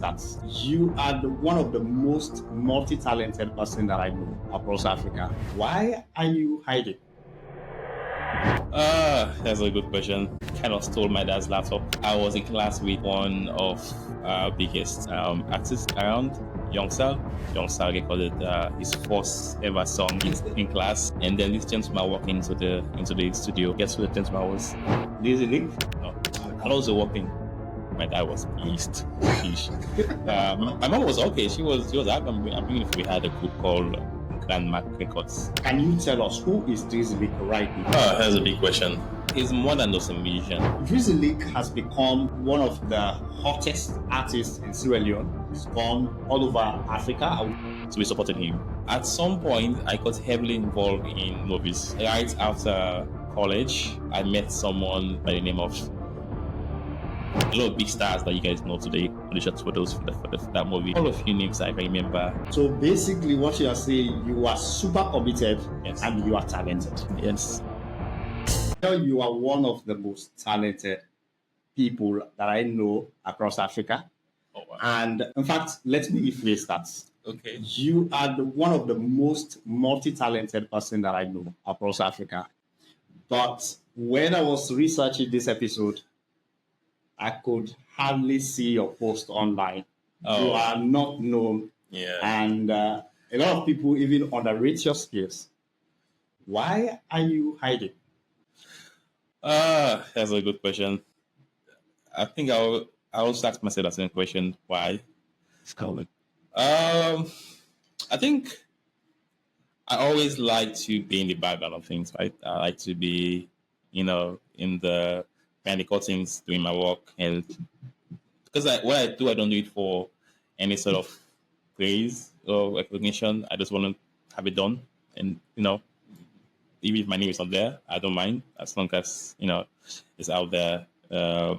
that you are one of the most multi-talented person that I know across Africa. Why are you hiding? That's a good question. Kind of stole my dad's laptop. I was in class with one of our biggest artists around, yoursel. Yoursel recorded his first ever song in class, and then this gentleman walked into the studio. Guess who the gentleman was? Drizilik? No, I was walking. My dad was pissed. My mom was okay. She was happy. I'm thinking if we had a group called Grandma Records. Can you tell us who is Drizilik right now? That's a big question. He's more than just a musician. Drizilik has become one of the hottest artists in Sierra Leone. He's gone all over Africa. So we supported him. At some point, I got heavily involved in movies. Right after college, I met someone by the name of a lot of big stars that you guys know today on the short photos for that movie. All of you names I remember. So basically what you are saying, you are super committed, yes, and you are talented. Yes. You are one of the most talented people that I know across Africa. Oh, wow. And in fact, let me rephrase that. Okay. You are one of the most multi-talented person that I know across Africa. But when I was researching this episode, I could hardly see your post online. Oh. You are not known. Yeah. And a lot of people even underrate your skills. Why are you hiding? That's a good question. I think I also ask myself the same question. Why? I think I always like to be in the background of things, right? I like to be, in the behind the curtains doing my work, and because what I do, I don't do it for any sort of praise or recognition. I just want to have it done, and even if my name is not there, I don't mind as long as it's out there and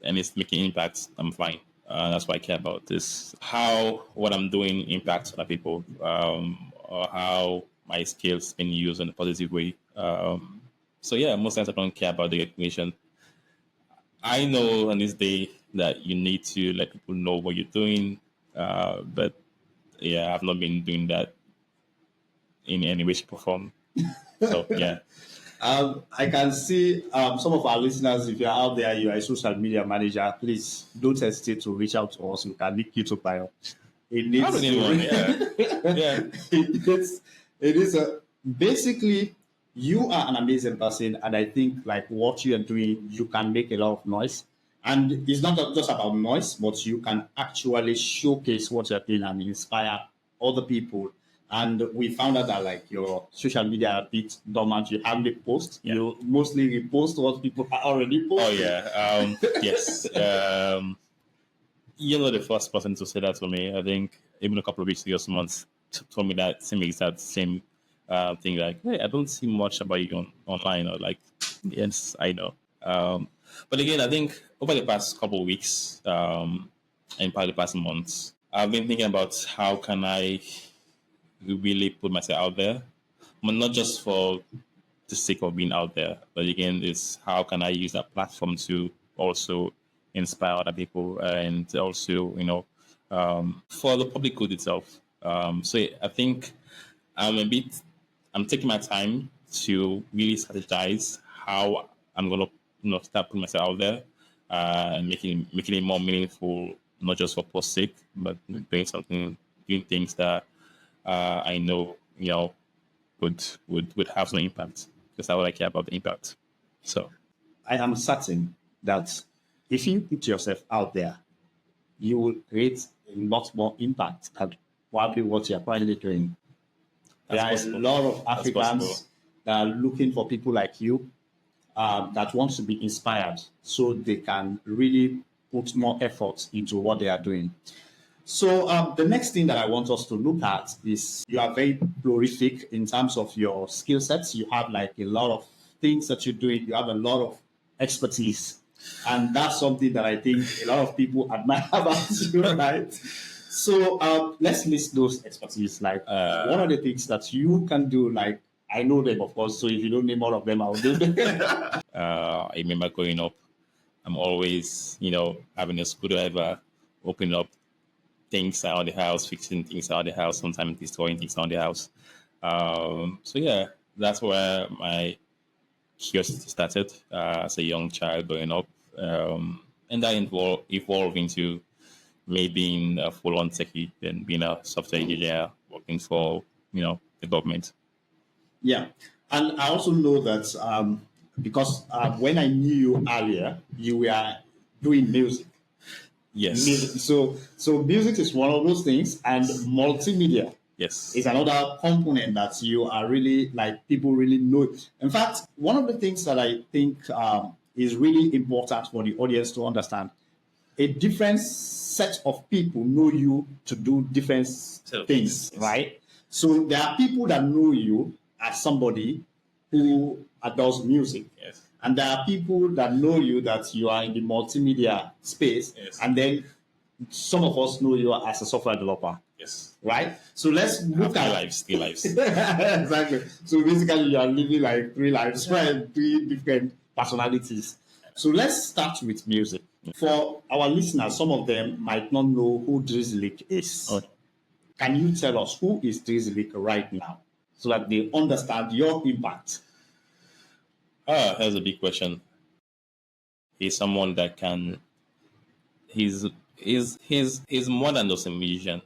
it's making impact. I'm fine. That's why I care about this. How what I'm doing impacts other people, or how my skills been used in a positive way. So yeah, most times I don't care about the recognition. I know on this day that you need to let people know what you're doing, but yeah, I've not been doing that in any way, shape, or form. So yeah. I can see some of our listeners, if you're out there, you are a social media manager, please don't hesitate to reach out to us. We can link you to Bayoh. It needs yeah. It is basically, you are an amazing person, and I think like what you are doing, you can make a lot of noise. And it's not just about noise, but you can actually showcase what you're doing and inspire other people. And we found out that like your social media are a bit dormant. You hardly post. Yeah. You mostly repost what people are already posting. Oh yeah. Yes. You're not the first person to say that to me. I think even a couple of weeks ago, someone told me that same thing. Like, hey, I don't see much about you online. Or like, yes, I know. But again, I think over the past couple of weeks, and probably the past months, I've been thinking about how can I really put myself out there, but not just for the sake of being out there, but again, is how can I use that platform to also inspire other people and also, for the public good itself. So I think I'm taking my time to really strategize how I'm gonna, start putting myself out there and making it more meaningful, not just for post sake, but doing things that I know, would have some impact, because I would care about the impact. So I am certain that if you put yourself out there, you will create a lot more impact than probably what you're currently doing. There are a lot of Africans that are looking for people like you that want to be inspired so they can really put more effort into what they are doing. So the next thing that I want us to look at is you are very prolific in terms of your skill sets. You have like a lot of things that you're doing. You have a lot of expertise. And that's something that I think a lot of people admire about you, right? So let's list those expertise. Like what are the things that you can do? Like I know them, of course. So if you don't name all of them, I'll do them. I remember growing up, I'm always, having a screwdriver opening up things around the house, fixing things around the house, sometimes destroying things around the house. So yeah, that's where my curiosity started as a young child growing up, and that evolved into me being a full-on techie, then being a software engineer working for the government. Yeah, and I also know that because when I knew you earlier, you were doing music. Yes. So music is one of those things, and multimedia Yes. is another component that you are really like people really know. In fact, one of the things that I think is really important for the audience to understand, a different set of people know you to do different things, Yes. right? So there are people that know you as somebody who does music. Yes. And there are people that know you that you are in the multimedia space. Yes. And then some of us know you as a software developer. Yes. Right? So let's look at three lives. Exactly. So basically you are living like three lives, right? Three different personalities. So let's start with music. For our listeners, some of them might not know who Drizilik is. Okay. Can you tell us who is Drizilik right now so that they understand your impact? That's a big question. He's someone that can. He's more than just a musician.